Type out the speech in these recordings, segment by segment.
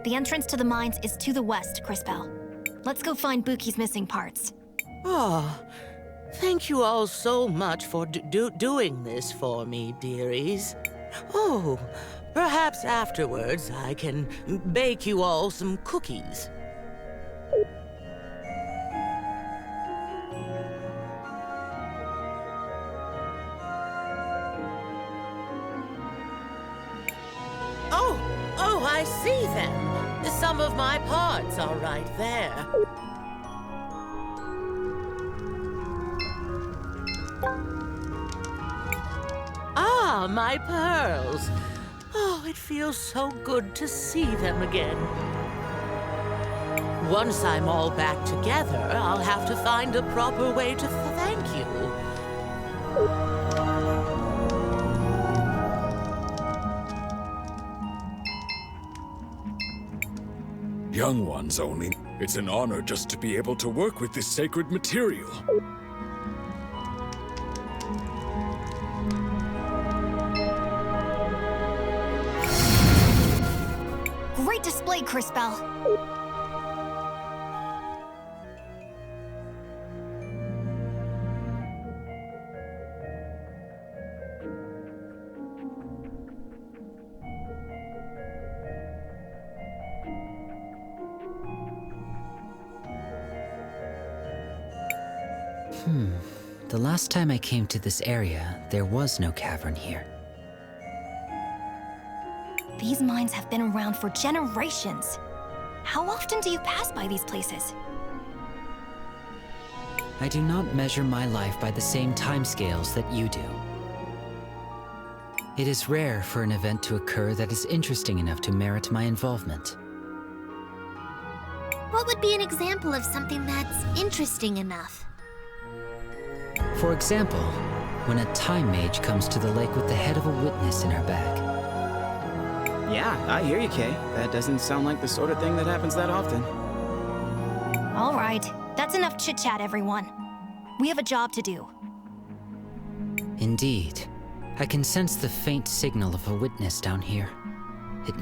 The entrance to the mines is to the west, Cris Tales. Let's go find Buki's missing parts. Oh, thank you all so much for doing this for me, dearies. Oh, perhaps afterwards I can bake you all some cookies. Oh, I see them. Some of my parts are right there. Ah, my pearls. Oh, it feels so good to see them again. Once I'm all back together, I'll have to find a proper way to thank you. Young ones only. It's an honor just to be able to work with this sacred material. Great display, Cris Tales. The last time I came to this area, there was no cavern here. These mines have been around for generations. How often do you pass by these places? I do not measure my life by the same timescales that you do. It is rare for an event to occur that is interesting enough to merit my involvement. What would be an example of something that's interesting enough? For example, when a time mage comes to the lake with the head of a witness in her bag. Yeah, I hear you, Kay. That doesn't sound like the sort of thing that happens that often. All right, that's enough chit-chat, everyone. We have a job to do. Indeed. I can sense the faint signal of a witness down here. It...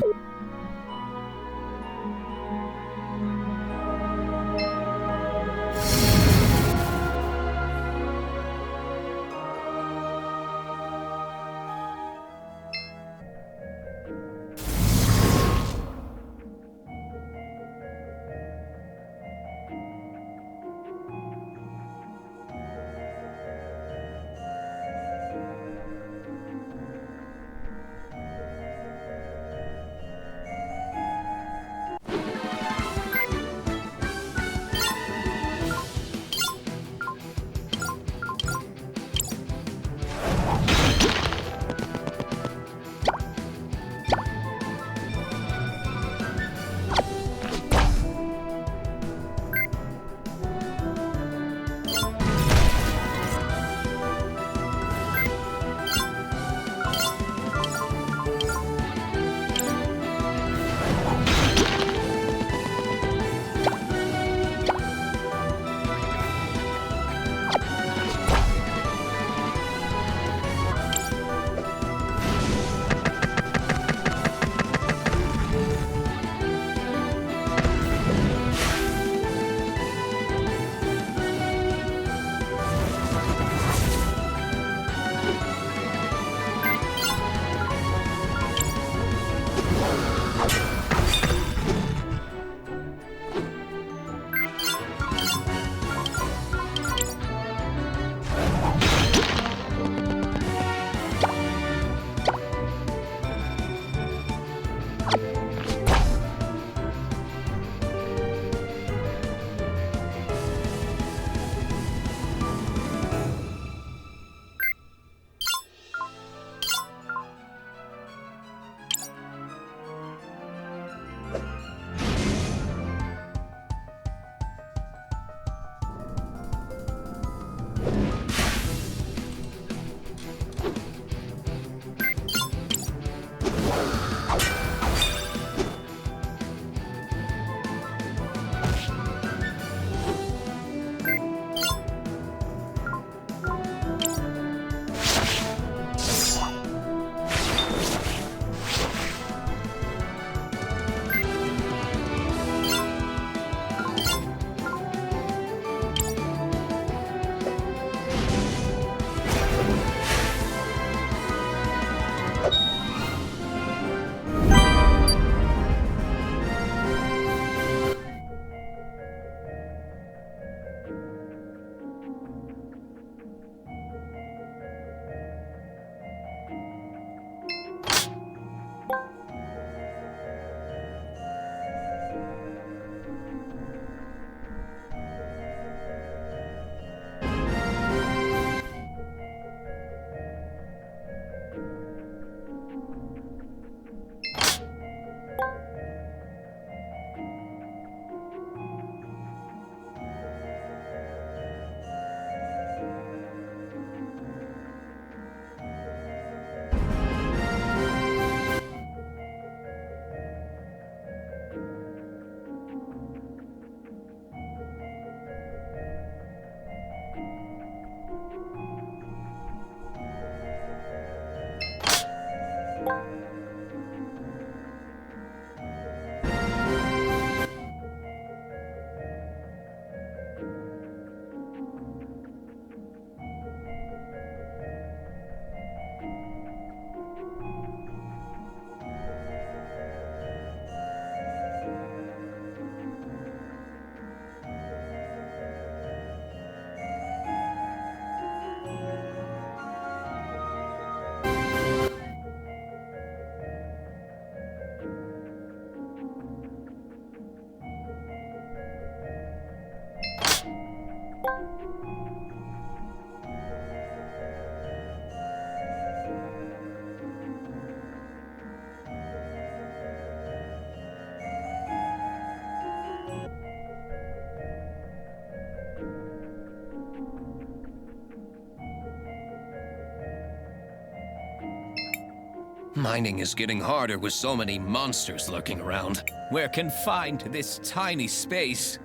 Mining is getting harder with so many monsters lurking around. We're confined to this tiny space.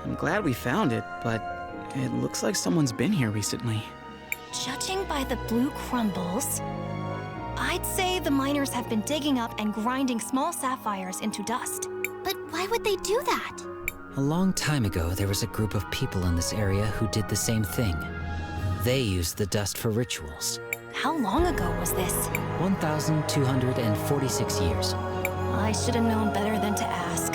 I'm glad we found it, but it looks like someone's been here recently. Judging by the blue crumbles, I'd say the miners have been digging up and grinding small sapphires into dust. But why would they do that? A long time ago, there was a group of people in this area who did the same thing. They used the dust for rituals. How long ago was this? 1,246 years. I should have known better than to ask.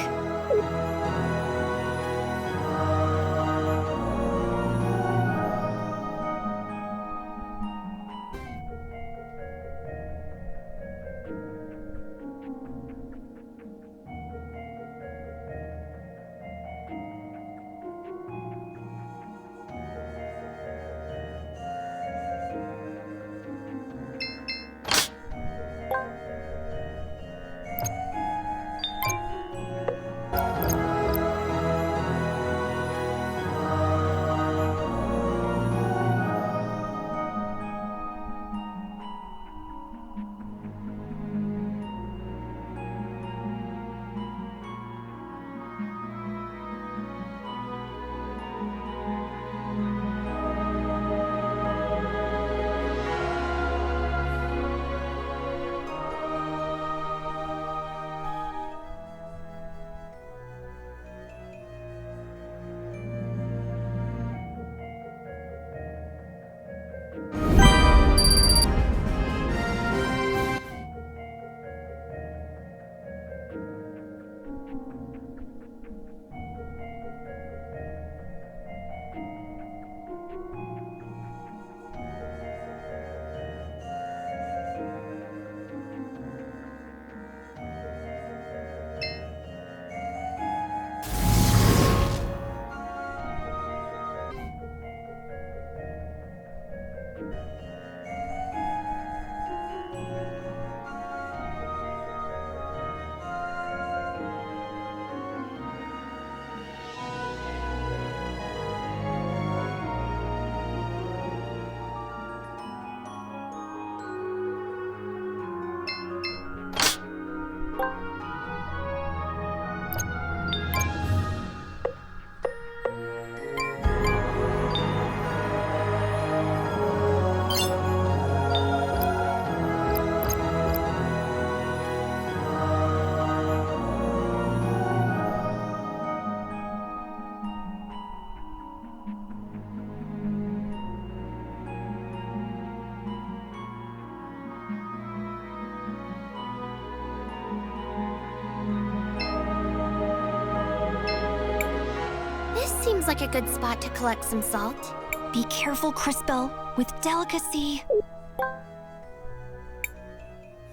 Seems like a good spot to collect some salt. Be careful, Crispell, with delicacy.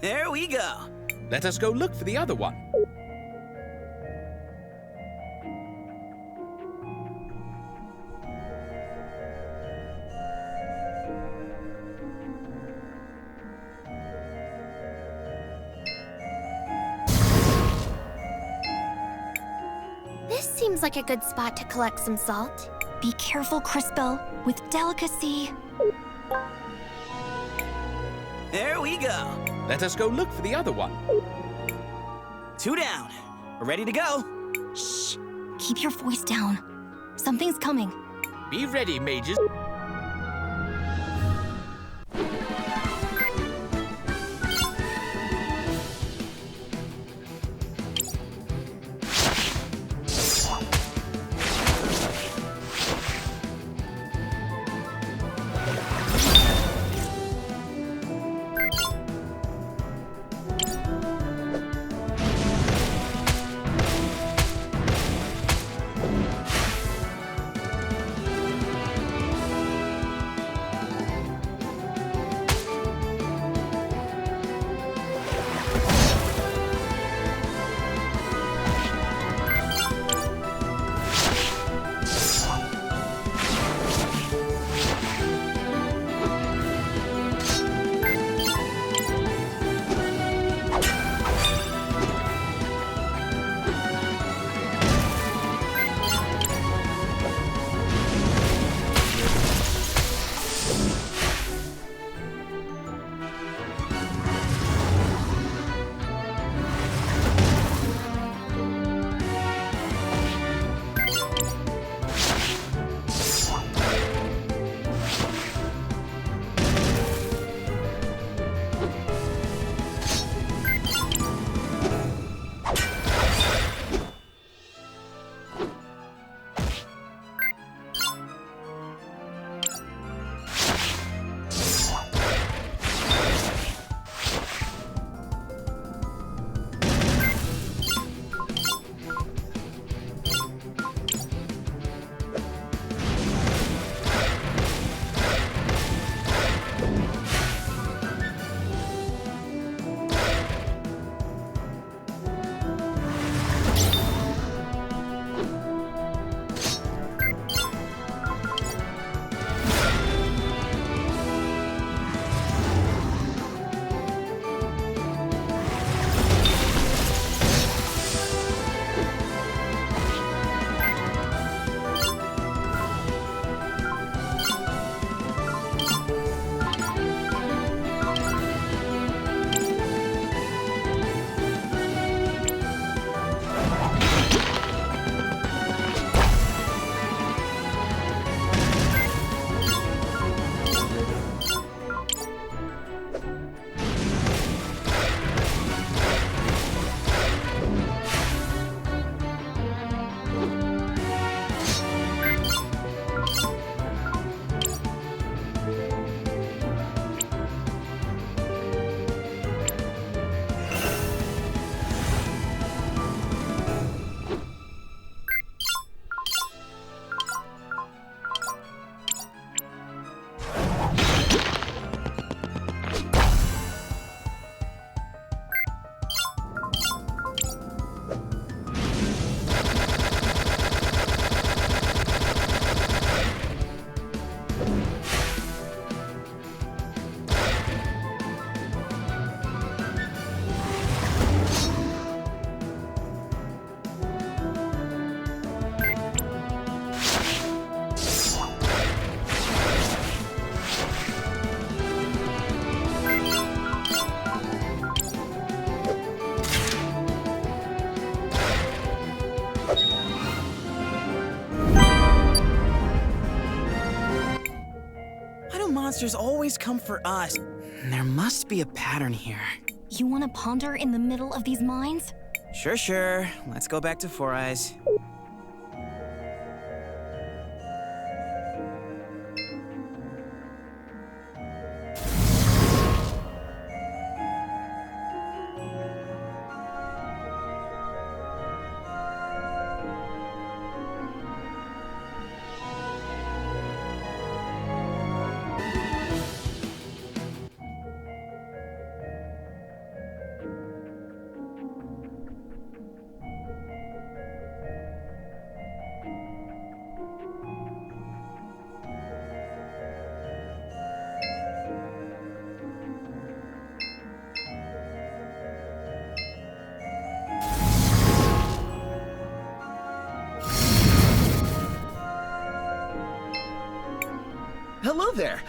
There we go. Let us go look for the other one. Seems like a good spot to collect some salt. Be careful, Crispell, with delicacy. There we go. Let us go look for the other one. 2 down. We're ready to go. Shh. Keep your voice down. Something's coming. Be ready, mages. do monsters always come for us? There must be a pattern here. You want to ponder in the middle of these mines? Sure. Let's go back to Four Eyes. Hello there.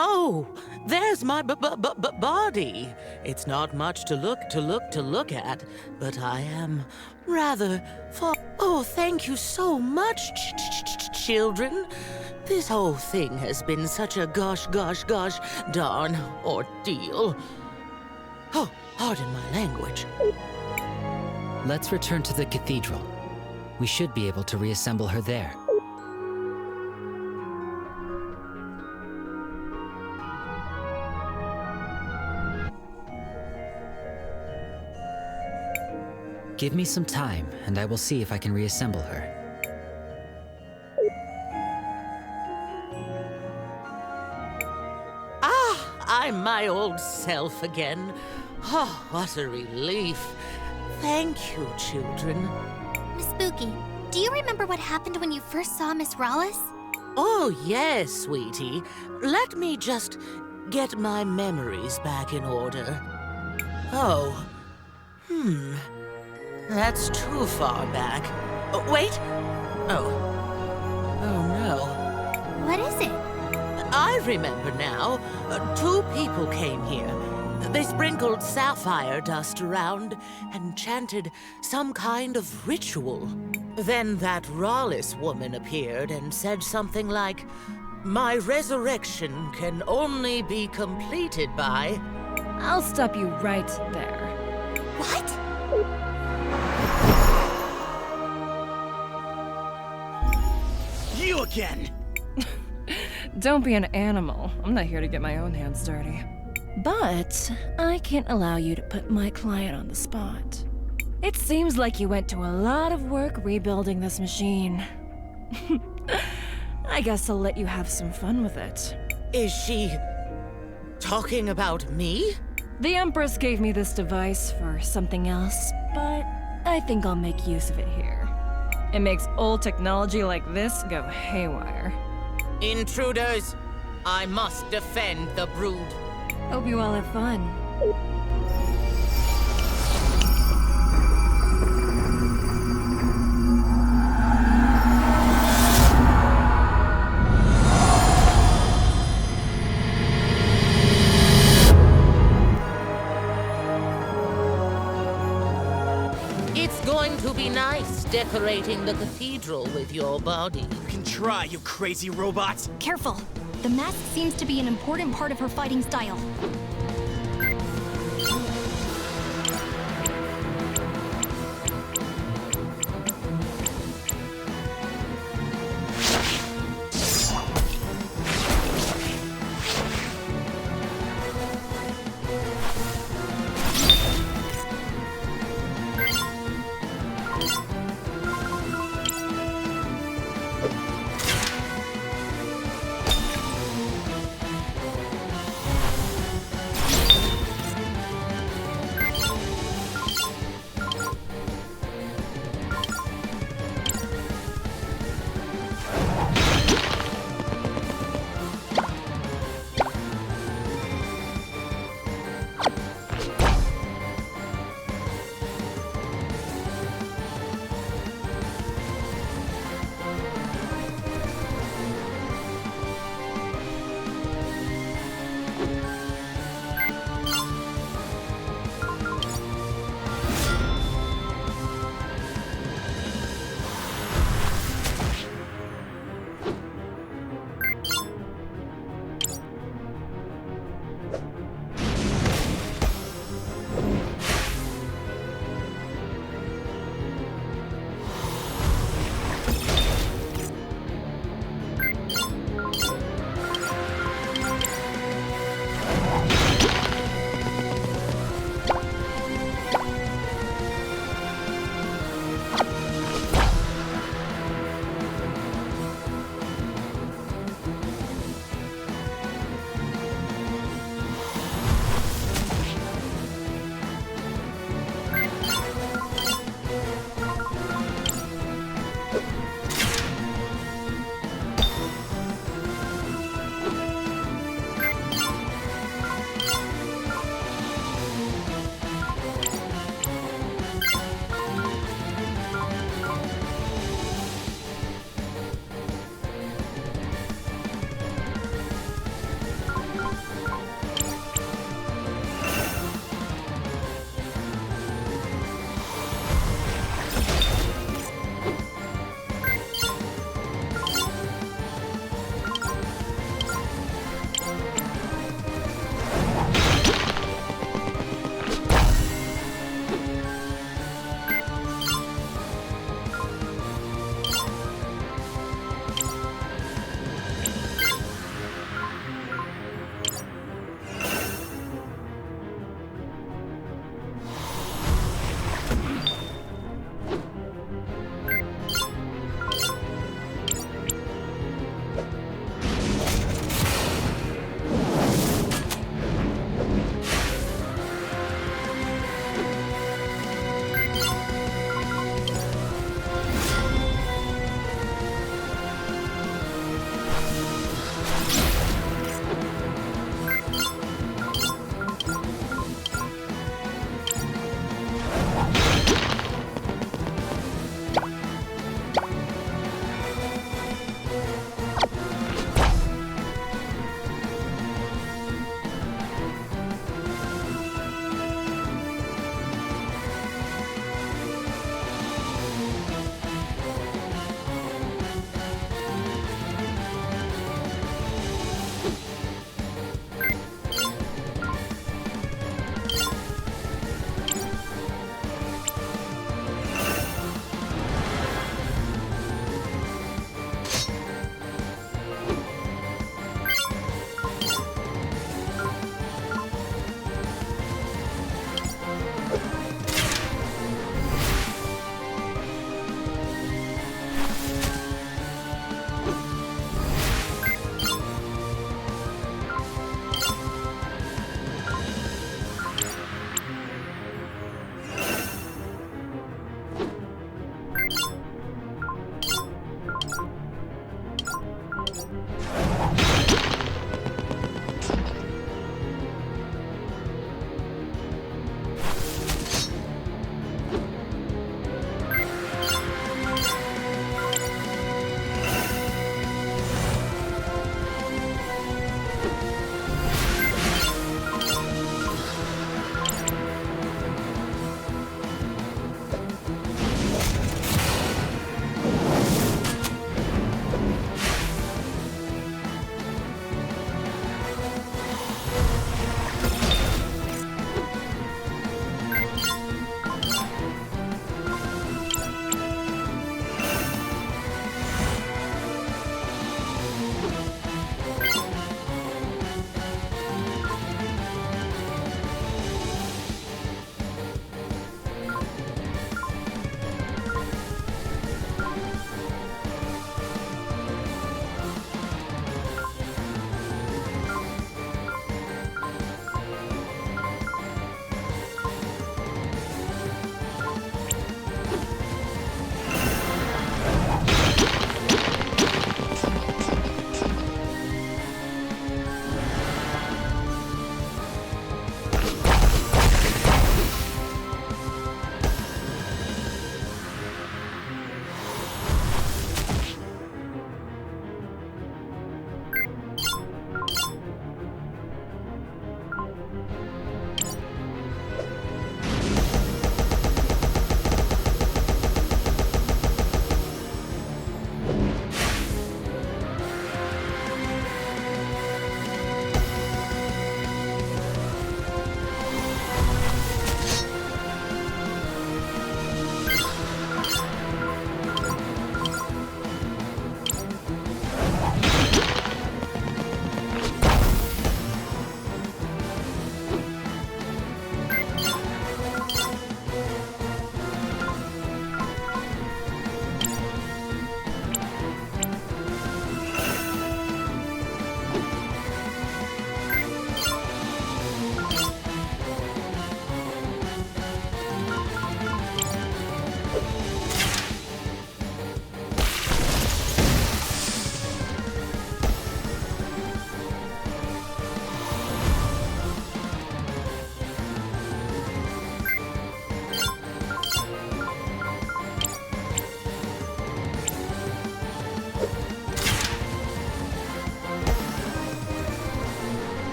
Oh, there's my body. It's not much to look at, but I am rather far. Oh, thank you so much, children. This whole thing has been such a gosh darn ordeal. Oh, pardon my language. Let's return to the cathedral. We should be able to reassemble her there. Give me some time, and I will see if I can reassemble her. Ah, I'm my old self again. Oh, what a relief. Thank you, children. Miss Spooky, do you remember what happened when you first saw Miss Rawless? Oh, yes, sweetie. Let me just get my memories back in order. Oh, that's too far back. Oh, wait. Oh no. What is it? I remember now. 2 people came here. They sprinkled sapphire dust around and chanted some kind of ritual. Then that Rawless woman appeared and said something like, "My resurrection can only be completed by..." I'll stop you right there. What? You again! Don't be an animal. I'm not here to get my own hands dirty. But I can't allow you to put my client on the spot. It seems like you went to a lot of work rebuilding this machine. I guess I'll let you have some fun with it. Is she talking about me? The Empress gave me this device for something else, but I think I'll make use of it here. It makes old technology like this go haywire. Intruders! I must defend the brood. Hope you all have fun. It's going to be nice decorating the cathedral with your body. You can try, you crazy robots! Careful. The mask seems to be an important part of her fighting style.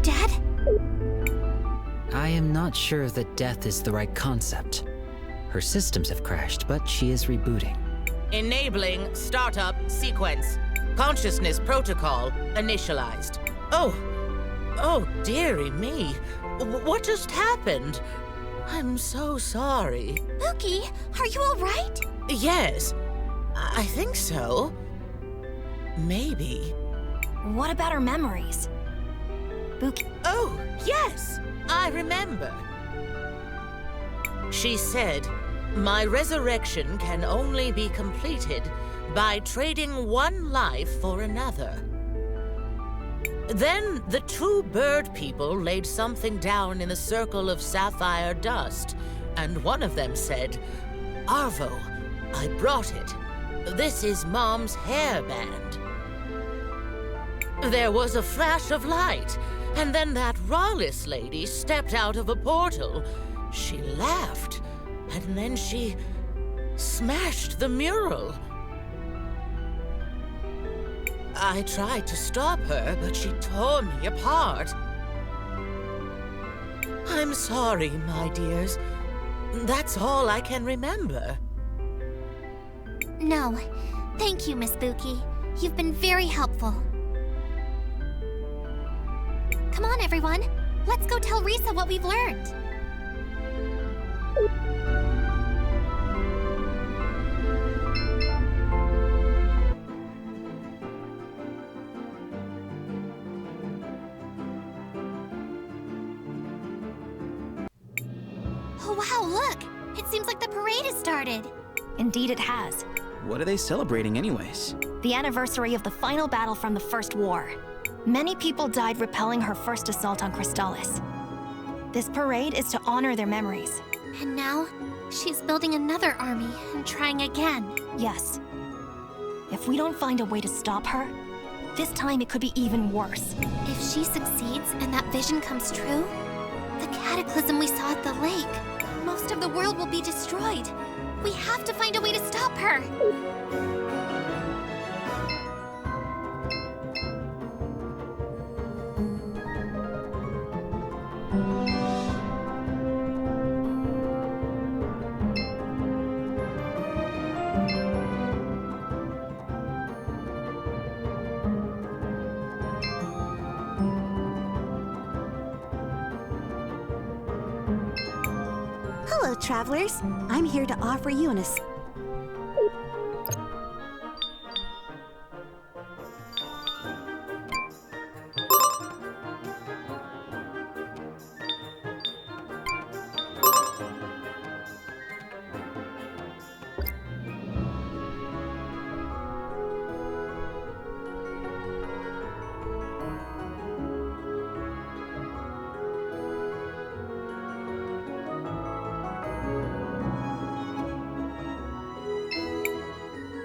dead? I am not sure that death is the right concept. Her systems have crashed, but she is rebooting. Enabling startup sequence. Consciousness protocol initialized. Oh, dearie me. What just happened? I'm so sorry. Pookie, are you alright? Yes, I think so. Maybe. What about her memories? Oh, yes, I remember. She said, "My resurrection can only be completed by trading one life for another." Then the two bird people laid something down in the circle of sapphire dust, and one of them said, "Arvo, I brought it. This is Mom's hairband." There was a flash of light, and then that Rawless lady stepped out of a portal. She laughed, and then she smashed the mural. I tried to stop her, but she tore me apart. I'm sorry, my dears. That's all I can remember. No. Thank you, Miss Pookie. You've been very helpful. Come on, everyone. Let's go tell Risa what we've learned. Oh, wow, look! It seems like the parade has started. Indeed it has. What are they celebrating anyways? The anniversary of the final battle from the First War. Many people died repelling her first assault on Crystallis. This parade is to honor their memories. And now, she's building another army and trying again. Yes. If we don't find a way to stop her, this time it could be even worse. If she succeeds and that vision comes true, the cataclysm we saw at the lake, most of the world will be destroyed. We have to find a way to stop her. Hello, travelers. I'm here to offer you an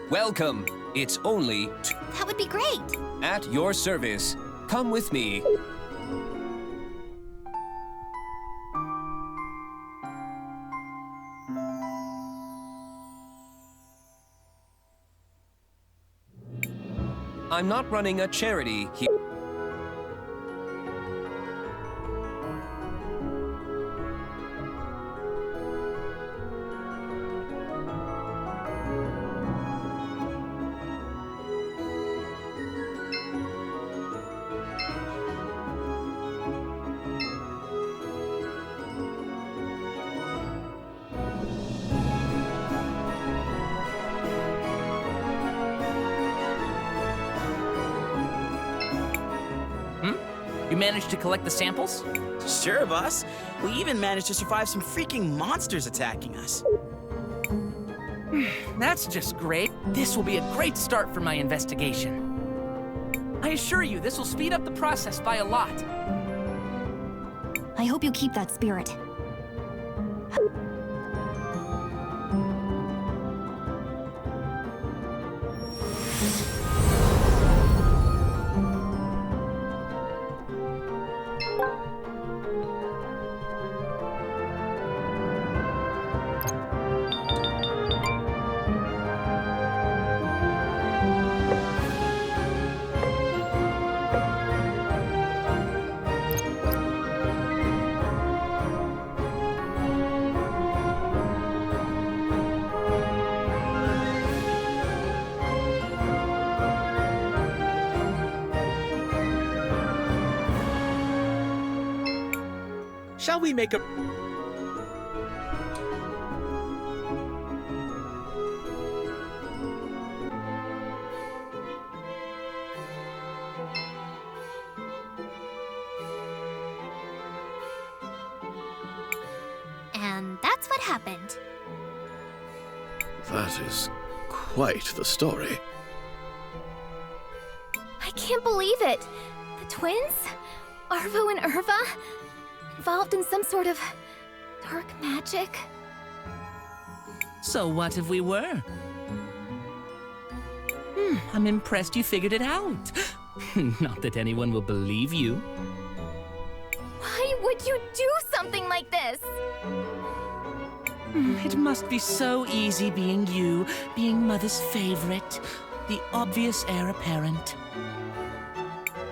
Welcome. It's only That would be great. at your service. Come with me. I'm not running a charity here. You managed to collect the samples? Sure, boss. We even managed to survive some freaking monsters attacking us. That's just great. This will be a great start for my investigation. I assure you, this will speed up the process by a lot. I hope you keep that spirit. Shall we make a... And that's what happened. That is quite the story. I can't believe it. The twins? Arvo and Erva? Involved in some sort of dark magic? So what if we were? I'm impressed you figured it out. Not that anyone will believe you. Why would you do something like this? It must be so easy being you, being Mother's favorite, the obvious heir apparent.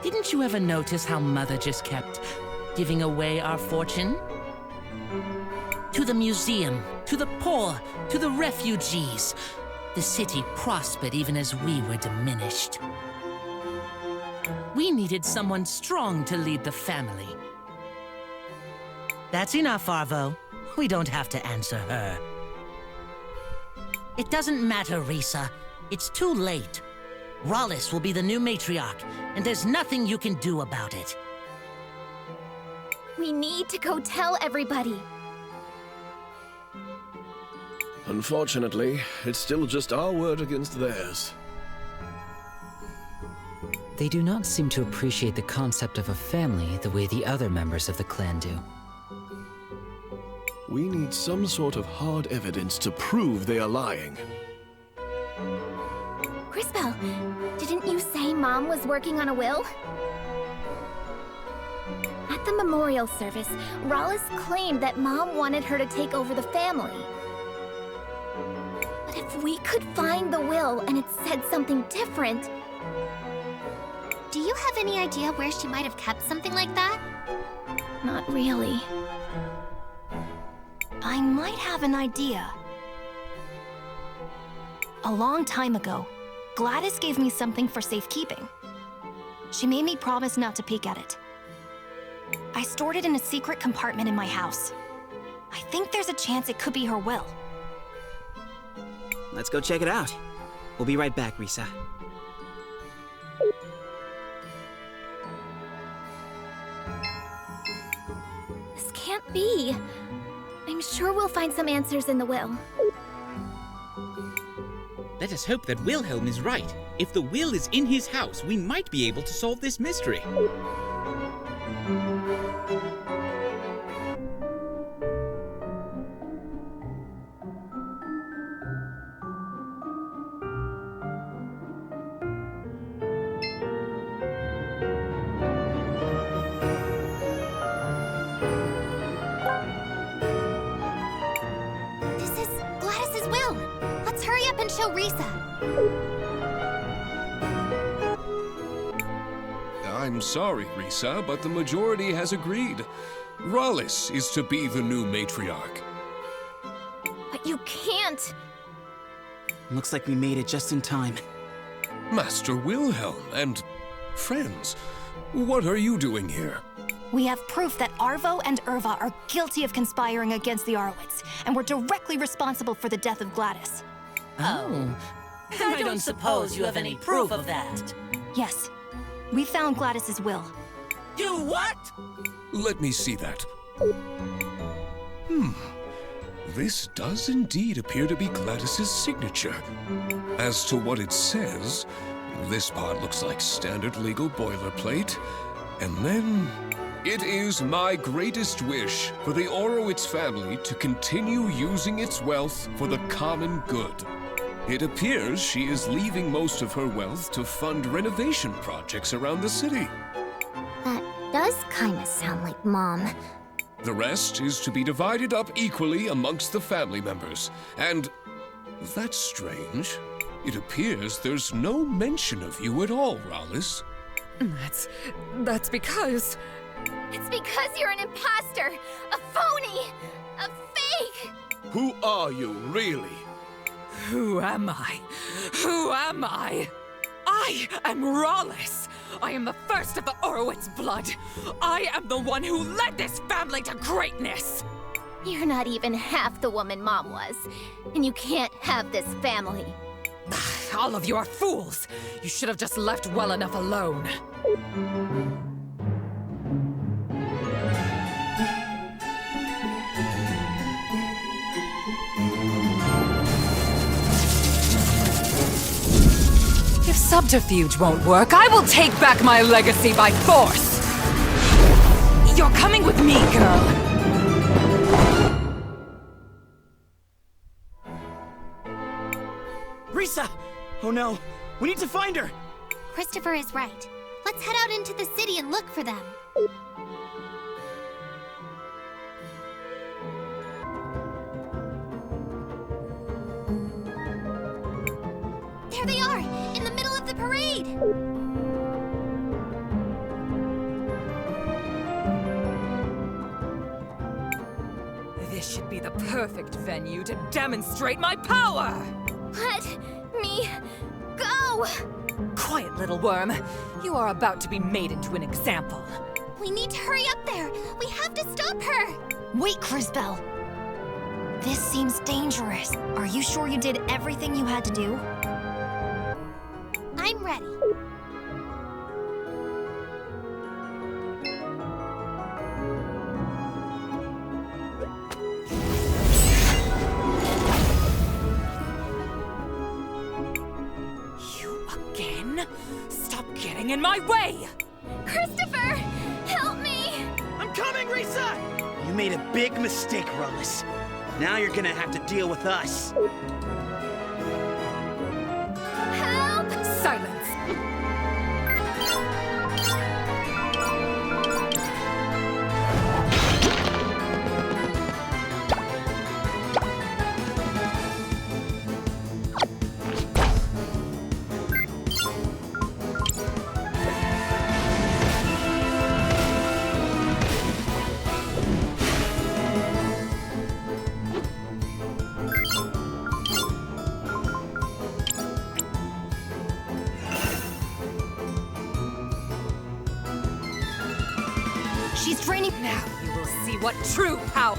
Didn't you ever notice how Mother just kept giving away our fortune? To the museum, to the poor, to the refugees. The city prospered even as we were diminished. We needed someone strong to lead the family. That's enough, Arvo. We don't have to answer her. It doesn't matter, Risa. It's too late. Rollis will be the new matriarch, and there's nothing you can do about it. We need to go tell everybody. Unfortunately, it's still just our word against theirs. They do not seem to appreciate the concept of a family the way the other members of the clan do. We need some sort of hard evidence to prove they are lying. Crispell, didn't you say Mom was working on a will? At the memorial service, Rollis claimed that Mom wanted her to take over the family. But if we could find the will and it said something different... Do you have any idea where she might have kept something like that? Not really. I might have an idea. A long time ago, Gladys gave me something for safekeeping. She made me promise not to peek at it. I stored it in a secret compartment in my house. I think there's a chance it could be her will. Let's go check it out. We'll be right back, Risa. This can't be. I'm sure we'll find some answers in the will. Let us hope that Wilhelm is right. If the will is in his house, we might be able to solve this mystery. This is Gladys's will. Let's hurry up and show Risa. I'm sorry, Risa, but the majority has agreed. Rollis is to be the new matriarch. But you can't. Looks like we made it just in time. Master Wilhelm and friends, what are you doing here? We have proof that Arvo and Erva are guilty of conspiring against the Arwitz, and were directly responsible for the death of Gladys. Oh. I don't suppose you have any proof of that. Yes, we found Gladys's will. You what? Let me see that. This does indeed appear to be Gladys's signature. As to what it says, this part looks like standard legal boilerplate. And then, it is my greatest wish for the Orowitz family to continue using its wealth for the common good. It appears she is leaving most of her wealth to fund renovation projects around the city. That does kind of sound like Mom. The rest is to be divided up equally amongst the family members. And that's strange. It appears there's no mention of you at all, Rollis. That's because... It's because you're an imposter, a phony, a fake! Who are you, really? Who am I? Who am I? I am Rollis! I am the first of the Orowitz blood. I am the one who led this family to greatness. You're not even half the woman Mom was, and you can't have this family. All of you are fools. You should have just left well enough alone. If subterfuge won't work, I will take back my legacy by force! You're coming with me, girl! Risa! Oh no, we need to find her! Christopher is right. Let's head out into the city and look for them. There they are, in the middle of the parade! This should be the perfect venue to demonstrate my power! Let me go! Quiet, little worm. You are about to be made into an example. We need to hurry up there! We have to stop her! Wait, Crisbell. This seems dangerous. Are you sure you did everything you had to do? I'm ready. You again? Stop getting in my way! Christopher! Help me! I'm coming, Risa! You made a big mistake, Rollis. Now you're gonna have to deal with us. Help! Silence! She's draining. Now you will see what true power.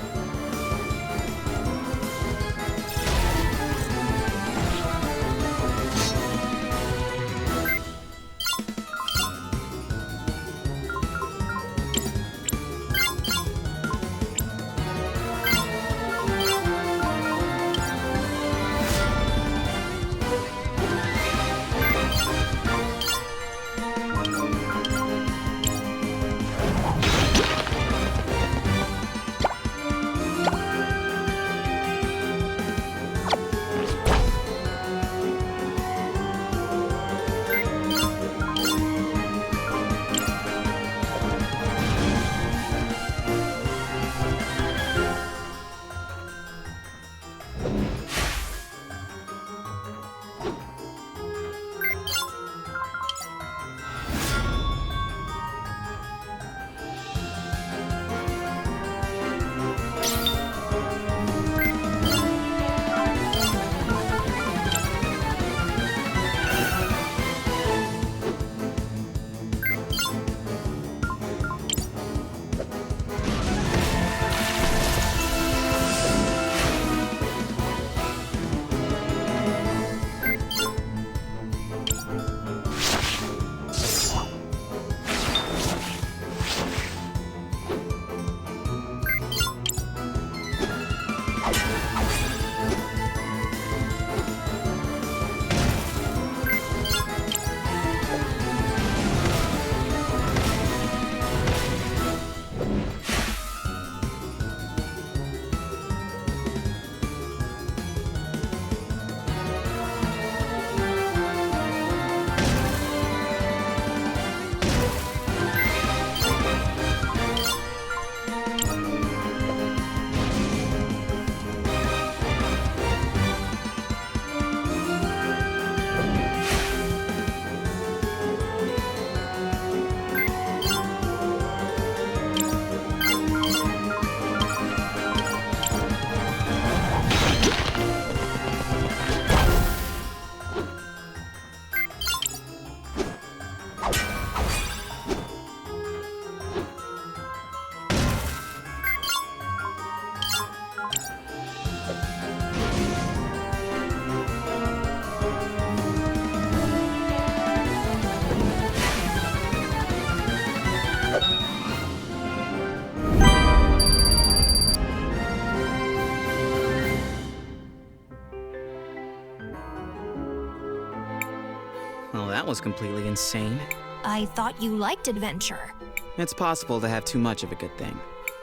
Well, that was completely insane. I thought you liked adventure. It's possible to have too much of a good thing.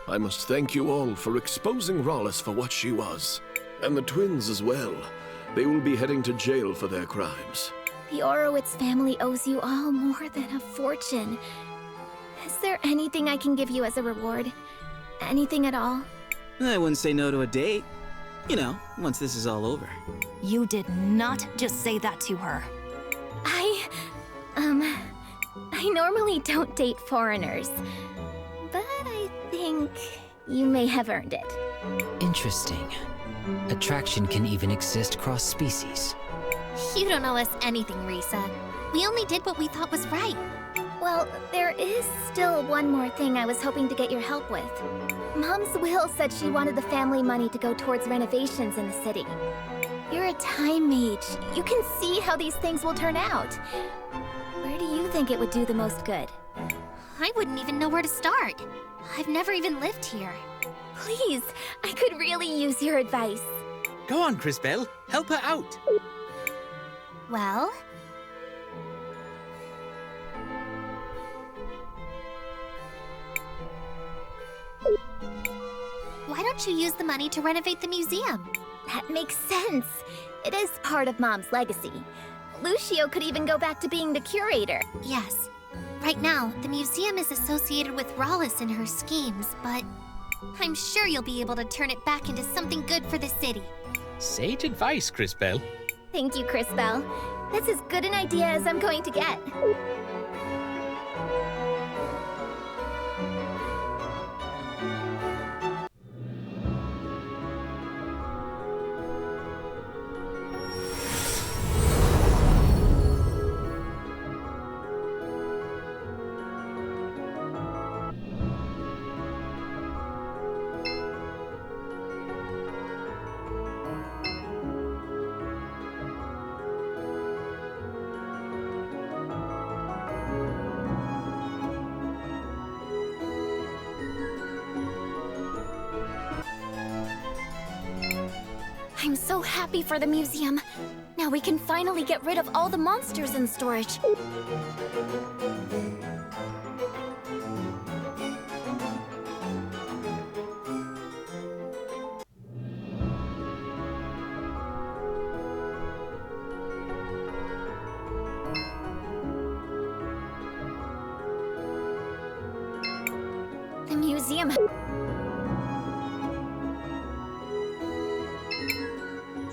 I must thank you all for exposing Rawless for what she was. And the twins as well. They will be heading to jail for their crimes. The Orowitz family owes you all more than a fortune. Is there anything I can give you as a reward? Anything at all? I wouldn't say no to a date. You know, once this is all over. You did not just say that to her. I normally don't date foreigners, but I think you may have earned it. Interesting. Attraction can even exist cross species. You don't owe us anything, Risa. We only did what we thought was right. Well, there is still one more thing I was hoping to get your help with. Mom's will said she wanted the family money to go towards renovations in the city. You're a time mage. You can see how these things will turn out. Where do you think it would do the most good? I wouldn't even know where to start. I've never even lived here. Please, I could really use your advice. Go on, Cris Belle. Help her out. Well, why don't you use the money to renovate the museum? That makes sense. It is part of Mom's legacy. Lucio could even go back to being the curator. Yes. Right now, the museum is associated with Rawless and her schemes, but I'm sure you'll be able to turn it back into something good for the city. Sage advice, Cris Belle. Thank you, Cris Belle. That's as good an idea as I'm going to get. I'm so happy for the museum. Now we can finally get rid of all the monsters in storage. The museum...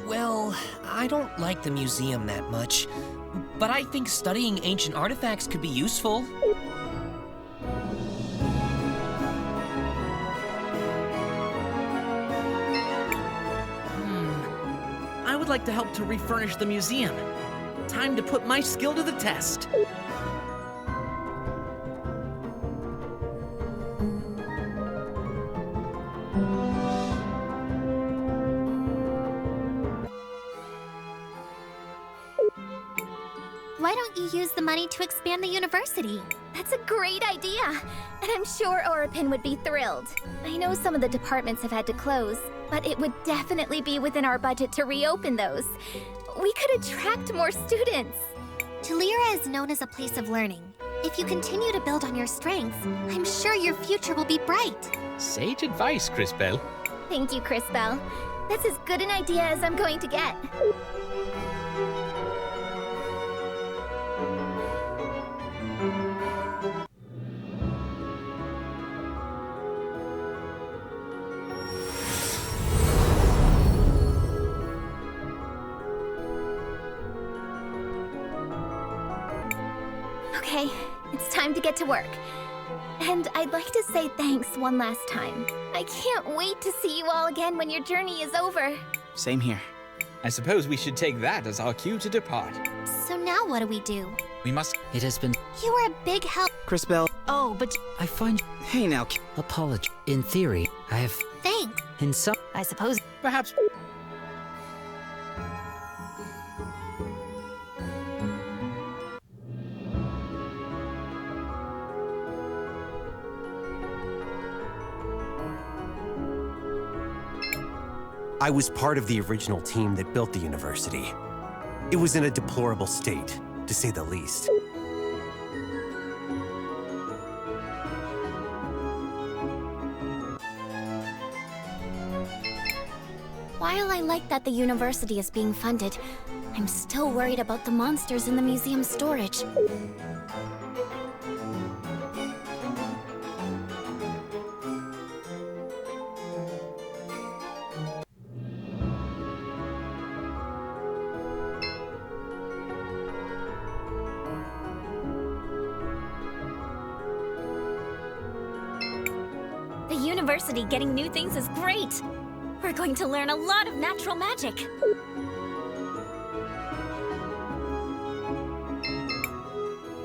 Well, I don't like the museum that much, but I think studying ancient artifacts could be useful. I would like to help to refurnish the museum. Time to put my skill to the test. Why don't you use the money to expand the university? That's a great idea! And I'm sure Oripin would be thrilled. I know some of the departments have had to close, but it would definitely be within our budget to reopen those. We could attract more students. Tulira is known as a place of learning. If you continue to build on your strengths, I'm sure your future will be bright. Sage advice, Cris Belle. Thank you, Cris Belle. That's as good an idea as I'm going to get. Okay, it's time to get to work. And I'd like to say thanks one last time. I can't wait to see you all again when your journey is over. Same here. I suppose we should take that as our cue to depart. So now what do we do? We must... It has been... You were a big help. Cris Belle. Oh, but... I find... Hey now... Apology. In theory, I have... Thanks. In some... I suppose... Perhaps... I was part of the original team that built the university. It was in a deplorable state, to say the least. While I like that the university is being funded, I'm still worried about the monsters in the museum storage. The university getting new things is great! We're going to learn a lot of natural magic.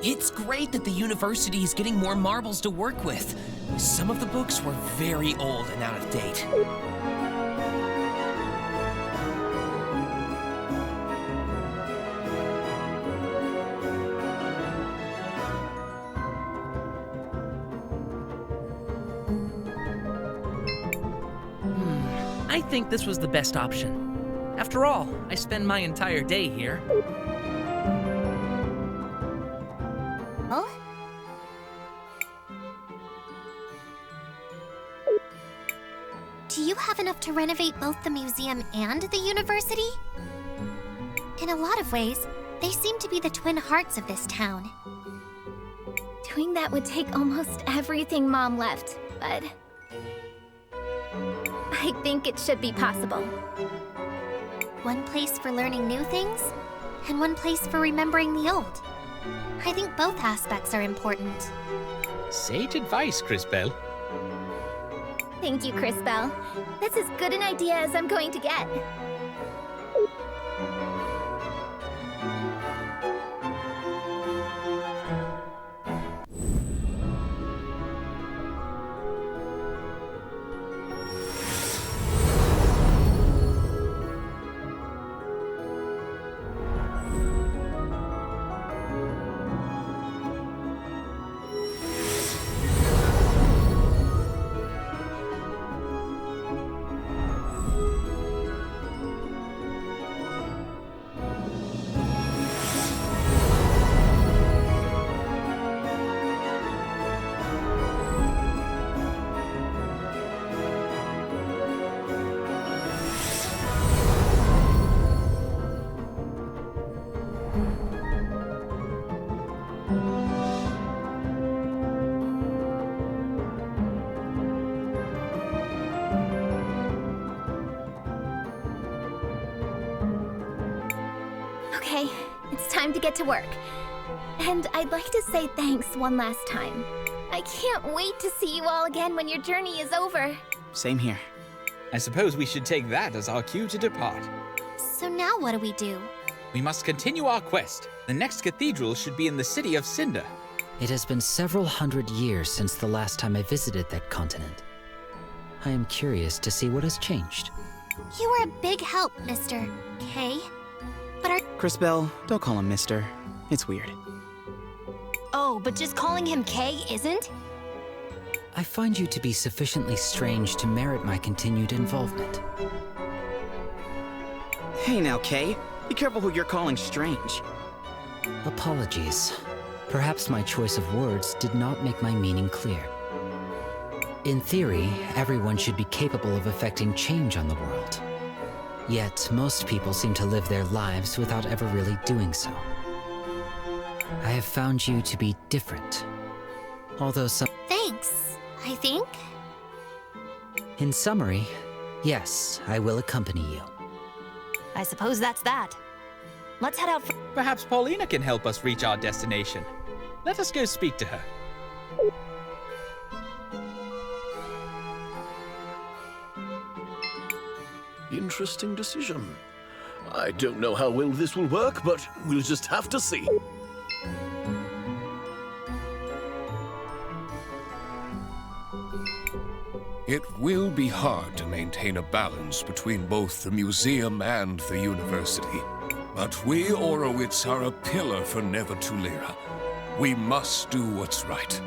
It's great that the university is getting more marbles to work with. Some of the books were very old and out of date. I think this was the best option. After all, I spend my entire day here. Oh? Do you have enough to renovate both the museum and the university? In a lot of ways, they seem to be the twin hearts of this town. Doing that would take almost everything Mom left, but I think it should be possible. One place for learning new things, and one place for remembering the old. I think both aspects are important. Sage advice, Cris Belle. Thank you, Cris Belle. That's as good an idea as I'm going to get. Okay, it's time to get to work. And I'd like to say thanks one last time. I can't wait to see you all again when your journey is over. Same here. I suppose we should take that as our cue to depart. So now what do we do? We must continue our quest. The next cathedral should be in the city of Cinder. It has been several hundred years since the last time I visited that continent. I am curious to see what has changed. You were a big help, Mr. K. But our— Cris Belle, don't call him Mister. It's weird. Oh, but just calling him K isn't? I find you to be sufficiently strange to merit my continued involvement. Hey now, Kay. Be careful who you're calling strange. Apologies. Perhaps my choice of words did not make my meaning clear. In theory, everyone should be capable of effecting change on the world. Yet, most people seem to live their lives without ever really doing so. I have found you to be different. Although some— Thanks, I think. In summary, yes, I will accompany you. I suppose that's that. Let's head out for— Perhaps Paulina can help us reach our destination. Let us go speak to her. Interesting decision. I don't know how well this will work, but we'll just have to see. It will be hard to maintain a balance between both the museum and the university. But we Orowitz are a pillar for Neva Tulira. We must do what's right.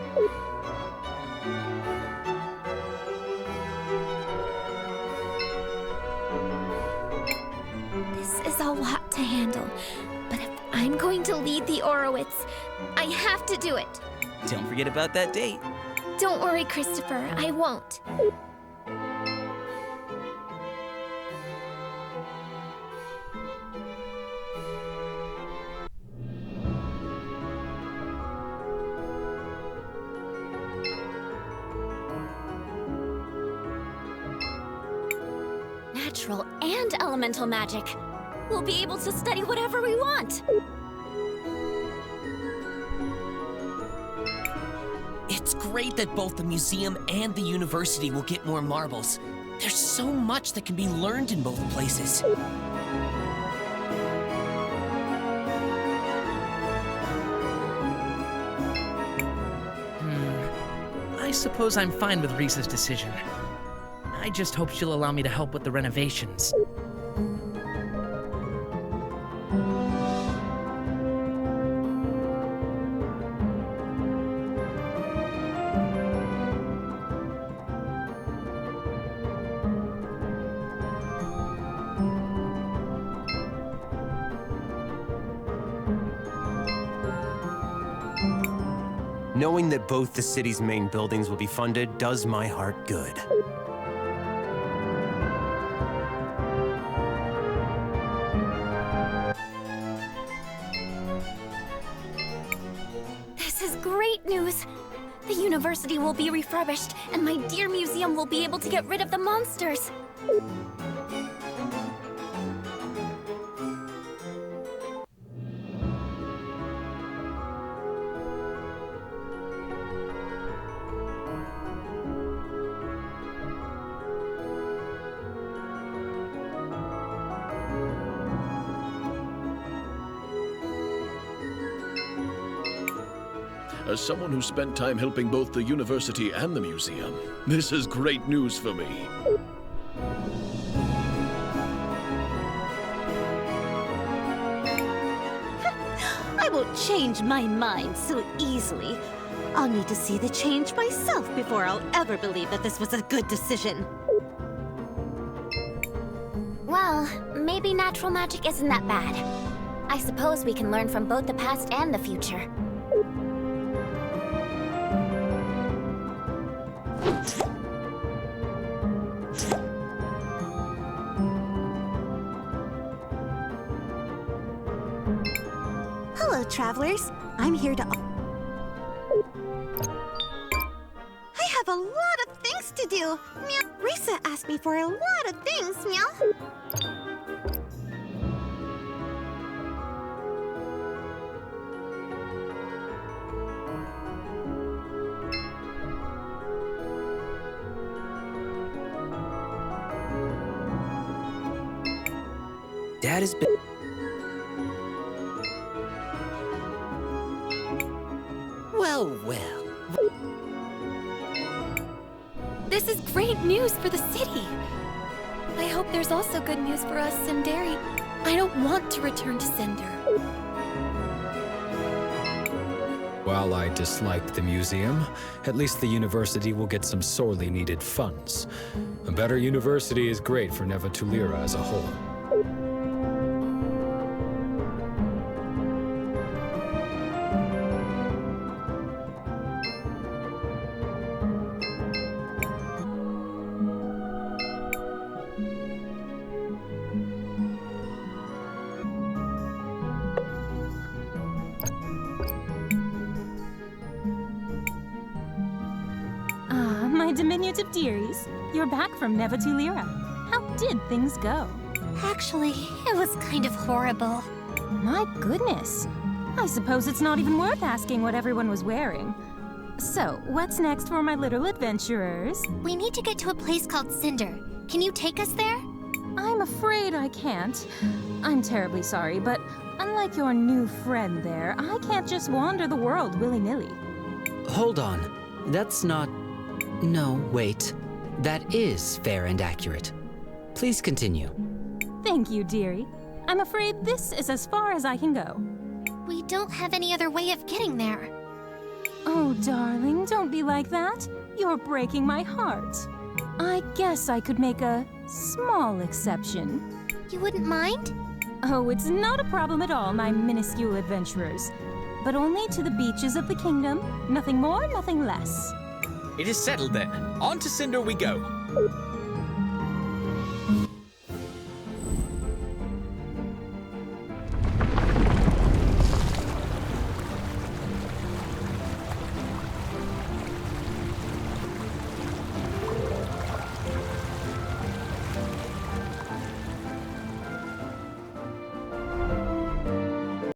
This is a lot to handle, but if I'm going to lead the Orowitz. I have to do it. Don't forget about that date. Don't worry, Christopher. I won't. Natural and elemental magic. We'll be able to study whatever we want. It's great that both the museum and the university will get more marbles. There's so much that can be learned in both places. I suppose I'm fine with Risa's decision. I just hope she'll allow me to help with the renovations. Knowing that both the city's main buildings will be funded does my heart good. This is great news. The university will be refurbished, and my dear museum will be able to get rid of the monsters. As someone who spent time helping both the university and the museum, this is great news for me. I won't change my mind so easily. I'll need to see the change myself before I'll ever believe that this was a good decision. Well, maybe natural magic isn't that bad. I suppose we can learn from both the past and the future. Hello, travelers. I'm here to... I have a lot of things to do. Meow. Risa asked me for a lot of things, meow. Dad has been... Well, well. This is great news for the city. I hope there's also good news for us, Sindari. I don't want to return to Cinder. While I dislike the museum, at least the university will get some sorely needed funds. A better university is great for Neva Tulira as a whole. My diminutive dearies, you're back from Neva Tulira. How did things go? Actually, it was kind of horrible. My goodness. I suppose it's not even worth asking what everyone was wearing. So, what's next for my little adventurers? We need to get to a place called Cinder. Can you take us there? I'm afraid I can't. I'm terribly sorry, but unlike your new friend there, I can't just wander the world willy-nilly. Hold on. That's not... No, wait. That is fair and accurate. Please continue. Thank you, dearie. I'm afraid this is as far as I can go. We don't have any other way of getting there. Oh, darling, don't be like that. You're breaking my heart. I guess I could make a small exception. You wouldn't mind? Oh, it's not a problem at all, my minuscule adventurers. But only to the beaches of the kingdom. Nothing more, nothing less. It is settled then. On to Cinder we go.